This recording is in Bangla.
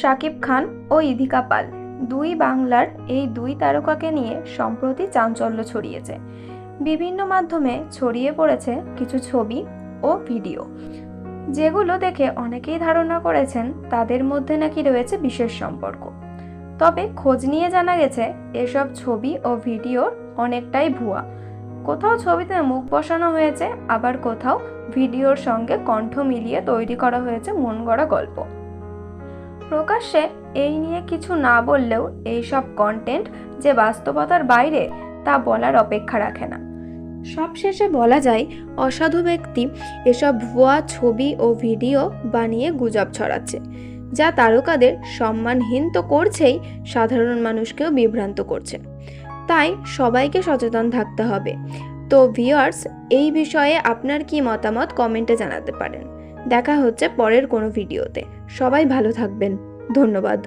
শাকিব খান ও ইদিকা পাল দুই বাংলার এই দুই তারকাকে নিয়ে সম্প্রতি চাঞ্চল্য ছড়িয়েছে। বিভিন্ন মাধ্যমে ছড়িয়ে পড়েছে কিছু ছবি ও ভিডিও, যেগুলো দেখে অনেকেই ধারণা করেছেন তাদের মধ্যে নাকি রয়েছে বিশেষ সম্পর্ক। তবে খোঁজ নিয়ে জানা গেছে এসব ছবি ও ভিডিও অনেকটাই ভুয়া। কোথাও ছবিতে মুখ বসানো হয়েছে, আবার কোথাও ভিডিওর সঙ্গে কণ্ঠ মিলিয়ে তৈরি করা হয়েছে মন গড়া গল্প। প্রকাশ্যে এই নিয়ে কিছু না বললেও এইসব কন্টেন্ট যে বাস্তবতার বাইরে তা বলার অপেক্ষা রাখে না। সবশেষে বলা যায়, অসাধু ব্যক্তি এসব ভুয়া ছবি ও ভিডিও বানিয়ে গুজব ছড়াচ্ছে, যা তারকাদের সম্মানহীন তো করছেই, সাধারণ মানুষকেও বিভ্রান্ত করছে। তাই সবাইকে সচেতন থাকতে হবে। তো ভিউয়ার্স, এই বিষয়ে আপনার কি মতামত কমেন্টে জানাতে পারেন। দেখা হচ্ছে পরের কোনো ভিডিওতে। সবাই ভালো থাকবেন। ধন্যবাদ।